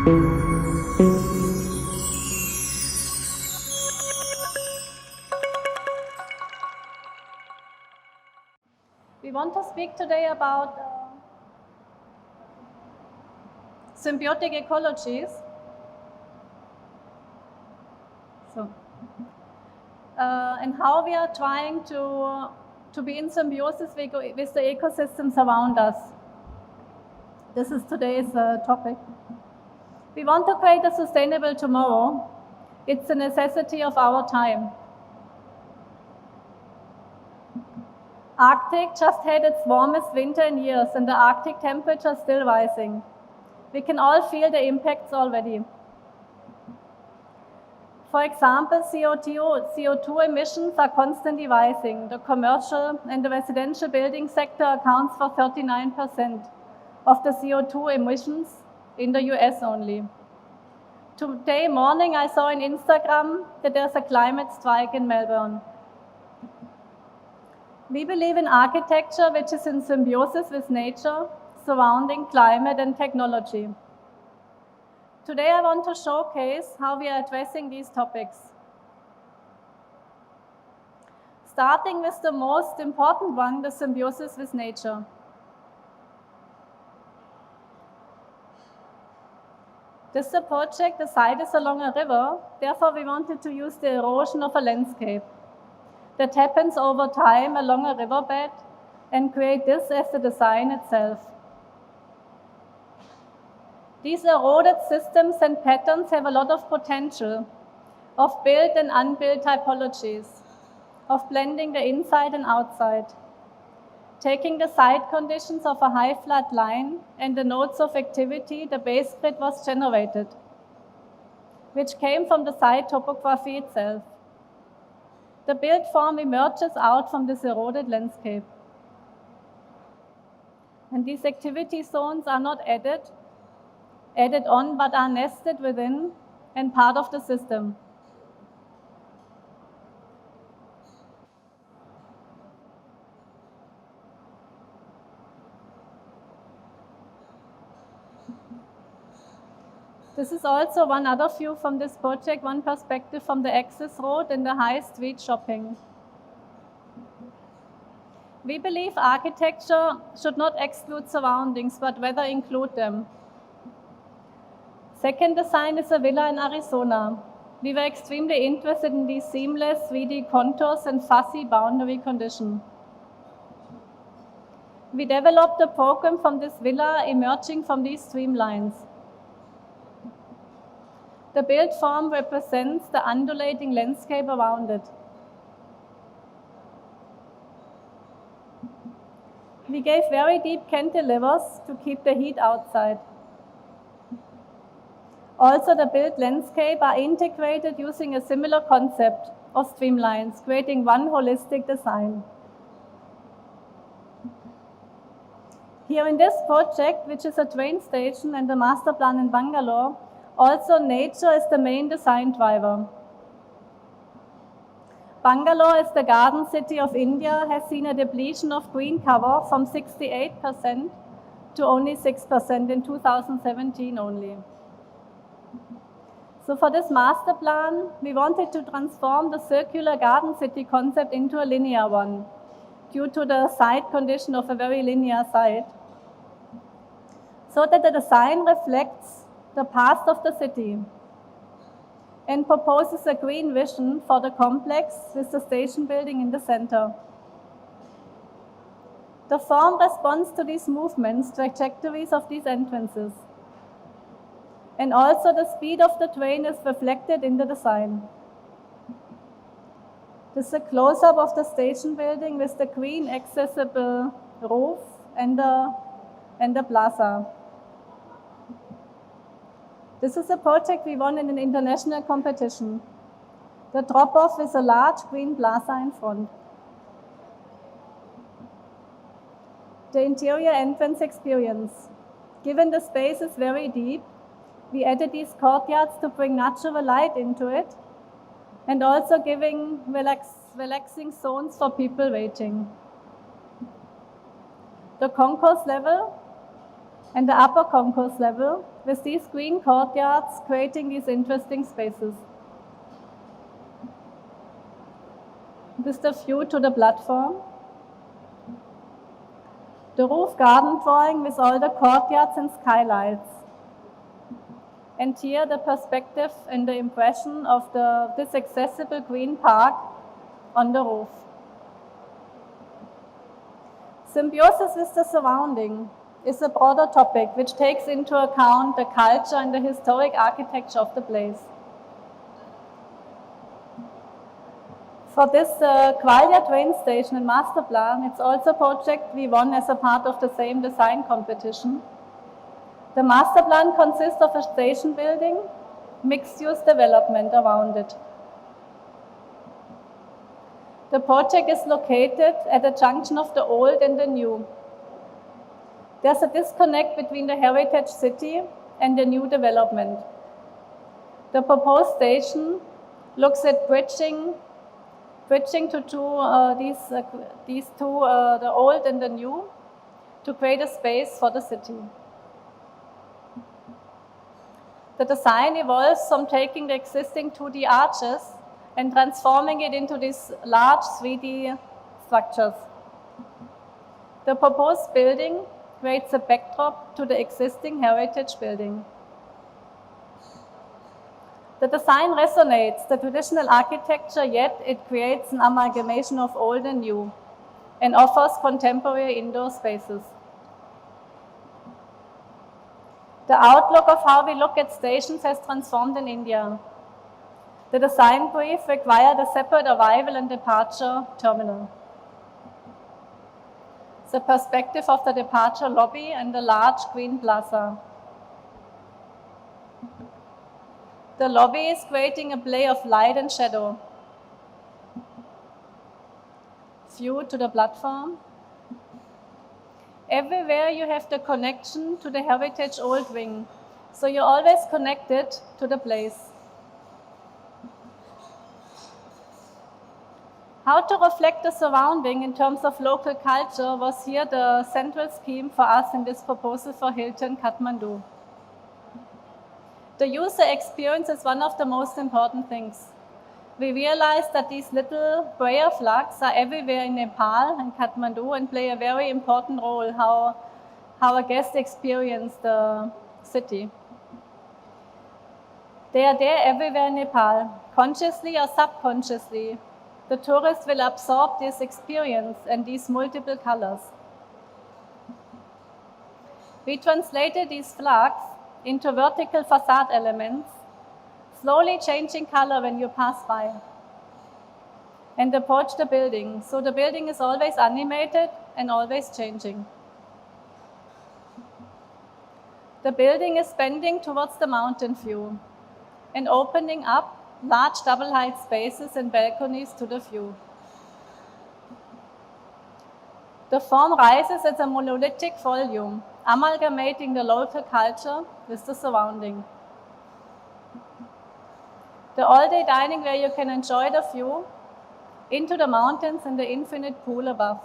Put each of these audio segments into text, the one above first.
We want to speak today about symbiotic ecologies. And how we are trying to be in symbiosis with the ecosystems around us. This is today's topic. We want to create a sustainable tomorrow. It's a necessity of our time. Arctic just had its warmest winter in years, and the Arctic temperature is still rising. We can all feel the impacts already. For example, CO2 emissions are constantly rising. The commercial and the residential building sector accounts for 39% of the CO2 emissions in the US only. Today morning, I saw on Instagram that there's a climate strike in Melbourne. We believe in architecture which is in symbiosis with nature, surrounding climate and technology. Today I want to showcase how we are addressing these topics. Starting with the most important one, the symbiosis with nature. This is a project, the site is along a river, therefore we wanted to use the erosion of a landscape that happens over time along a riverbed and create this as the design itself. These eroded systems and patterns have a lot of potential of built and unbuilt typologies, of blending the inside and outside, taking the site conditions of a high flood line and the nodes of activity the base grid was generated, which came from the site topography itself. The built form emerges out from this eroded landscape. And these activity zones are not added on, but are nested within and part of the system. This is also one other view from this project, one perspective from the access road and the high street shopping. We believe architecture should not exclude surroundings, but rather include them. Second design is a villa in Arizona. We were extremely interested in these seamless 3D contours and fuzzy boundary condition. We developed a program from this villa emerging from these streamlines. The built form represents the undulating landscape around it. We gave very deep cantilevers to keep the heat outside. Also, the built landscape are integrated using a similar concept of streamlines, creating one holistic design. Here in this project, which is a train station and a master plan in Bangalore, also nature is the main design driver. Bangalore, as the garden city of India, has seen a depletion of green cover from 68% to only 6% in 2017 only. So for this master plan, we wanted to transform the circular garden city concept into a linear one, due to the site condition of a very linear site, so that the design reflects the past of the city and proposes a green vision for the complex with the station building in the center. The form responds to these movements, trajectories of these entrances. And also the speed of the train is reflected in the design. This is a close-up of the station building with the green accessible roof and the plaza. This is a project we won in an international competition. The drop-off is a large green plaza in front. The interior entrance experience. Given the space is very deep, we added these courtyards to bring natural light into it and also giving relaxing zones for people waiting. The concourse level and the upper concourse level with these green courtyards creating these interesting spaces. With the view to the platform, the roof garden drawing with all the courtyards and skylights. And here the perspective and the impression of this accessible green park on the roof. Symbiosis with the surrounding is a broader topic which takes into account the culture and the historic architecture of the place. For this Kvalja train station and master plan, it's also a project we won as a part of the same design competition. The master plan consists of a station building, mixed-use development around it. The project is located at the junction of the old and the new. There's a disconnect between the heritage city and the new development. The proposed station looks at bridging to these two, the old and the new, to create a space for the city. The design evolves from taking the existing 2D arches and transforming it into these large 3D structures. The proposed building creates a backdrop to the existing heritage building. The design resonates the traditional architecture, yet it creates an amalgamation of old and new and offers contemporary indoor spaces. The outlook of how we look at stations has transformed in India. The design brief required a separate arrival and departure terminal. The perspective of the departure lobby and the large green plaza. The lobby is creating a play of light and shadow. View to the platform. Everywhere you have the connection to the heritage old wing, so you're always connected to the place. How to reflect the surrounding in terms of local culture was here the central scheme for us in this proposal for Hilton Kathmandu. The user experience is one of the most important things. We realized that these little prayer flags are everywhere in Nepal and Kathmandu and play a very important role how a guest experience the city. They are there everywhere in Nepal, consciously or subconsciously. The tourist will absorb this experience and these multiple colors. We translated these flags into vertical facade elements, slowly changing color when you pass by and approach the building. So the building is always animated and always changing. The building is bending towards the mountain view and opening up large double-height spaces and balconies to the view. The form rises as a monolithic volume, amalgamating the local culture with the surrounding. The all-day dining where you can enjoy the view into the mountains and the infinite pool above.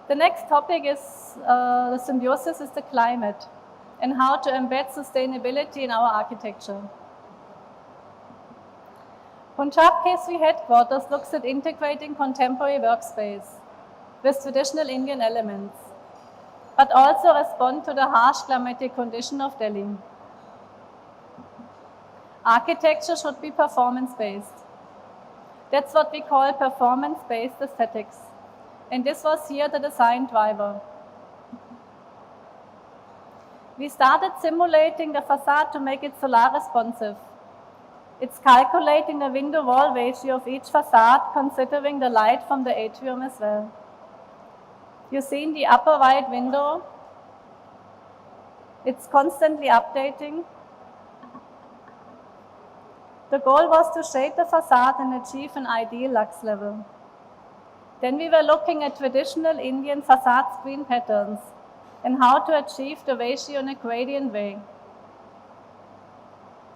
The next topic is the symbiosis is the climate and how to embed sustainability in our architecture. Punjab KSV headquarters looks at integrating contemporary workspace with traditional Indian elements, but also respond to the harsh climatic condition of Delhi. Architecture should be performance-based. That's what we call performance-based aesthetics. And this was here the design driver. We started simulating the facade to make it solar responsive. It's calculating the window-wall ratio of each facade, considering the light from the atrium as well. You see in the upper right window, it's constantly updating. The goal was to shape the facade and achieve an ideal lux level. Then we were looking at traditional Indian facade screen patterns and how to achieve the ratio in a gradient way.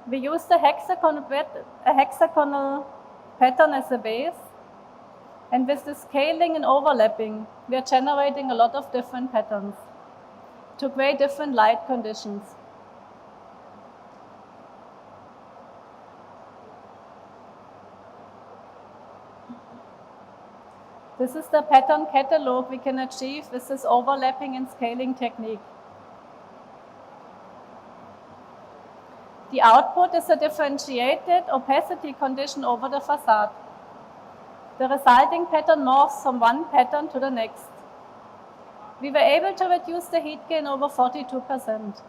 We used a hexagonal pattern as a base And with the scaling and overlapping, we are generating a lot of different patterns to create different light conditions. This is the pattern catalog we can achieve with this overlapping and scaling technique. The output is a differentiated opacity condition over the facade. The resulting pattern morphs from one pattern to the next. We were able to reduce the heat gain over 42%.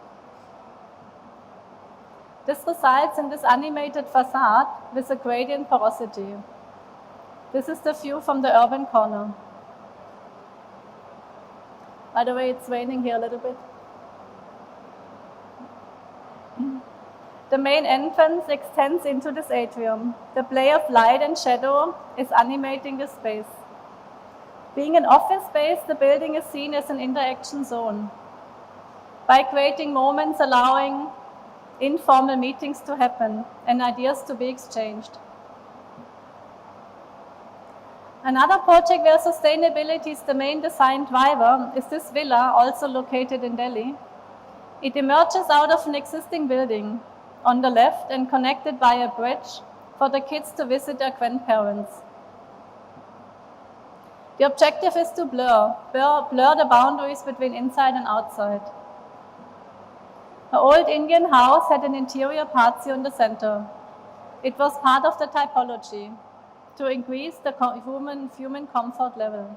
This results in this animated facade with a gradient porosity. This is the view from the urban corner. By the way, it's raining here a little bit. The main entrance extends into this atrium. The play of light and shadow is animating the space. Being an office space, the building is seen as an interaction zone. By creating moments allowing informal meetings to happen and ideas to be exchanged. Another project where sustainability is the main design driver is this villa, also located in Delhi. It emerges out of an existing building on the left and connected by a bridge for the kids to visit their grandparents. The objective is to blur the boundaries between inside and outside. The old Indian house had an interior patio in the center. It was part of the typology to increase the human comfort level.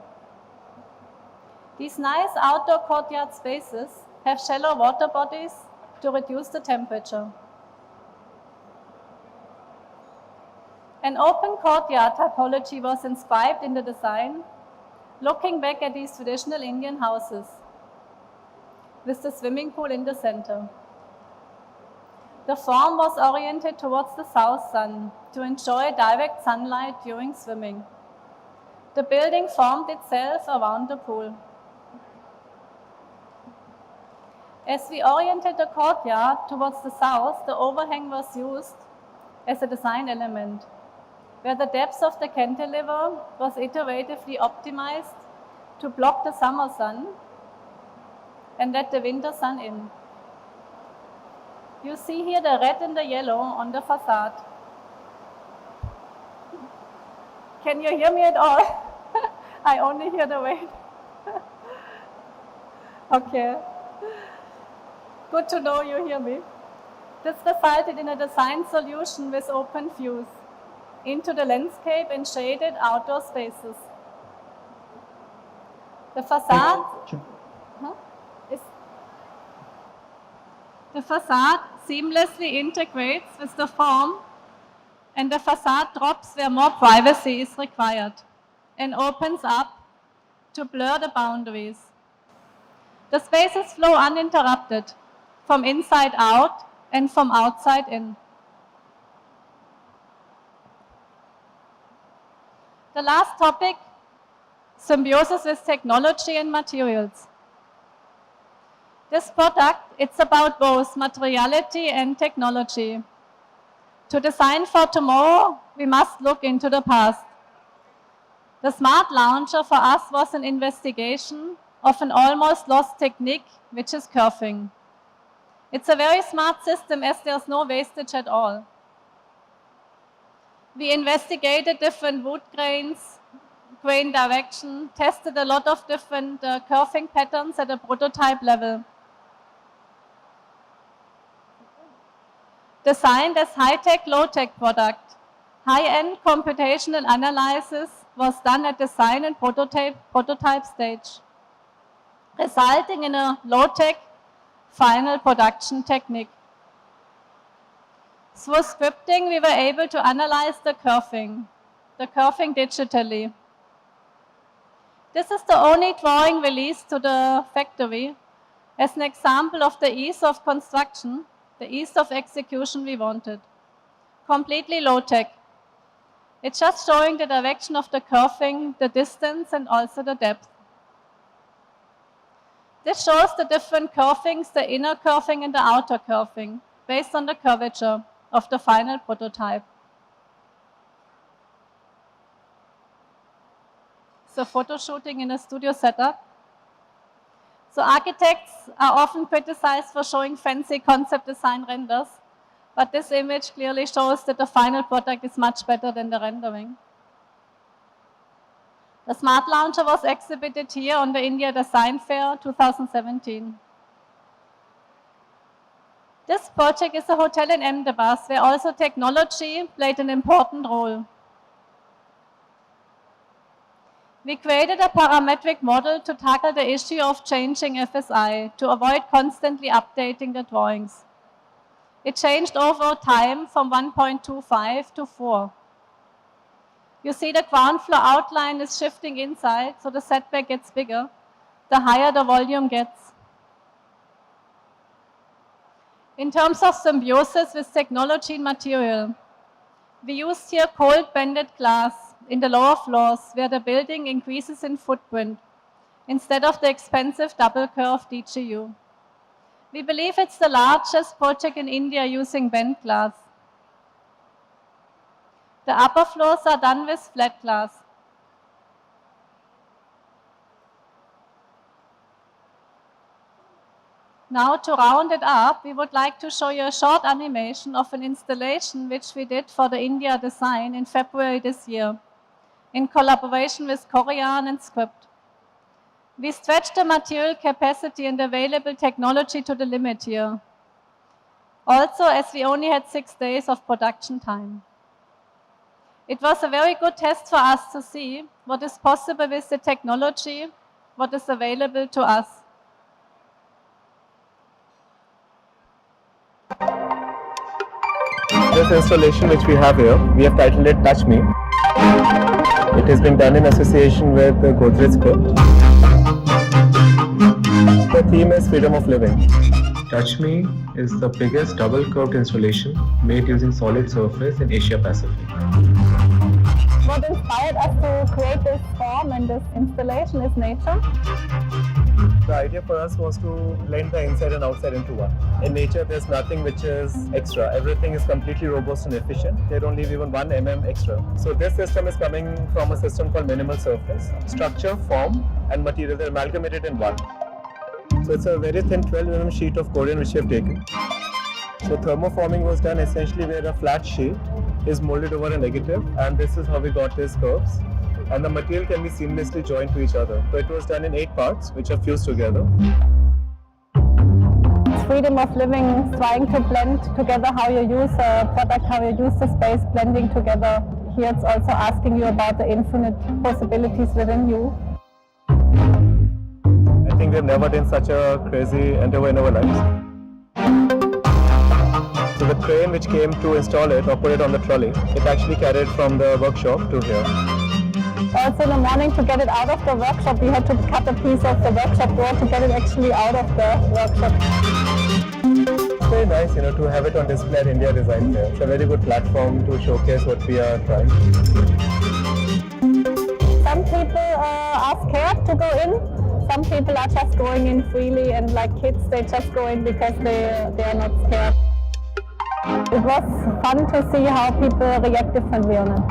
These nice outdoor courtyard spaces have shallow water bodies to reduce the temperature. An open courtyard typology was inscribed in the design, looking back at these traditional Indian houses, with the swimming pool in the center. The form was oriented towards the south sun to enjoy direct sunlight during swimming. The building formed itself around the pool. As we oriented the courtyard towards the south, the overhang was used as a design element, where the depth of the cantilever was iteratively optimized to block the summer sun and let the winter sun in. You see here the red and the yellow on the facade. Can you hear me at all? I only hear the rain. Okay. Good to know you hear me. This resulted in a design solution with open views into the landscape and shaded outdoor spaces. The facade The facade seamlessly integrates with the form, and the facade drops where more privacy is required and opens up to blur the boundaries. The spaces flow uninterrupted from inside out and from outside in. The last topic, symbiosis with technology and materials. This product, it's about both materiality and technology. To design for tomorrow, we must look into the past. The smart launcher for us was an investigation of an almost lost technique, which is kerfing. It's a very smart system as there's no wastage at all. We investigated different wood grains, grain direction, tested a lot of different kerfing patterns at a prototype level. Designed as high-tech, low-tech product, high-end computational analysis was done at design and prototype stage, resulting in a low-tech final production technique. Through scripting, we were able to analyze the kerfing digitally. This is the only drawing released to the factory as an example of the ease of construction, the ease of execution we wanted. Completely low-tech. It's just showing the direction of the kerfing, the distance, and also the depth. This shows the different kerfings, the inner kerfing and the outer kerfing, based on the curvature of the final prototype. so photo shooting in a studio setup. So architects are often criticized for showing fancy concept design renders, but this image clearly shows that the final product is much better than the rendering. The Smart Launcher was exhibited here on the India Design Fair 2017. This project is a hotel in Ahmedabad where also technology played an important role. We created a parametric model to tackle the issue of changing FSI to avoid constantly updating the drawings. It changed over time from 1.25 to 4. You see the ground floor outline is shifting inside, so the setback gets bigger, the higher the volume gets. In terms of symbiosis with technology and material, we used here cold bended glass in the lower floors where the building increases in footprint instead of the expensive double curve DGU. We believe it's the largest project in India using bent glass. The upper floors are done with flat glass. Now, to round it up, we would like to show you a short animation of an installation which we did for the India Design in February this year, in collaboration with Corian and Script. We stretched the material capacity and available technology to the limit here. Also, as we only had 6 days of production time. It was a very good test for us to see what is possible with the technology, what is available to us. This installation which we have here, we have titled it Touch Me. It has been done in association with the Godrej Script. The theme is freedom of living. Touch Me is the biggest double curved installation made using solid surface in Asia Pacific. What inspired us to create this form and this installation is nature. The idea for us was to blend the inside and outside into one. In nature, there's nothing which is extra. Everything is completely robust and efficient. They don't leave even 1 mm extra. So this system is coming from a system called minimal surface. Structure, form and material, they're amalgamated in one. So it's a very thin 12 mm sheet of Korean which we have taken. So thermoforming was done essentially where a flat sheet is molded over a negative, and this is how we got these curves. And the material can be seamlessly joined to each other. So it was done in 8 parts which are fused together. Freedom of living, trying to blend together how you use a product, how you use the space, blending together. Here it's also asking you about the infinite possibilities within you. I think we've never done such a crazy endeavor in our lives. So the crane which came to install it or put it on the trolley, it actually carried from the workshop to here. Also in the morning, to get it out of the workshop, we had to cut a piece of the workshop door to get it actually out of the workshop. It's very nice, to have it on display at India Design Fair. It's a very good platform to showcase what we are trying. Some people are scared to go in. Some people are just going in freely, and like kids, they just go in because they are not scared. It was fun to see how people react differently on it.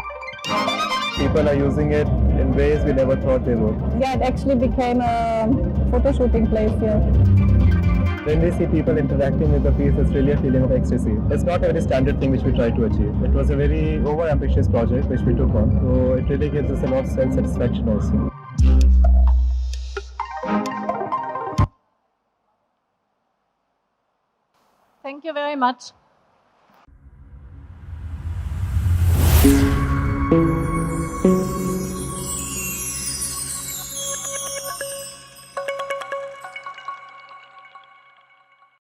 People are using it in ways we never thought they would. Yeah, it actually became a photo shooting place here. When we see people interacting with the piece, it's really a feeling of ecstasy. It's not a very standard thing which we try to achieve. It was a very over-ambitious project which we took on, so it really gives us a lot of self-satisfaction also. Thank you very much.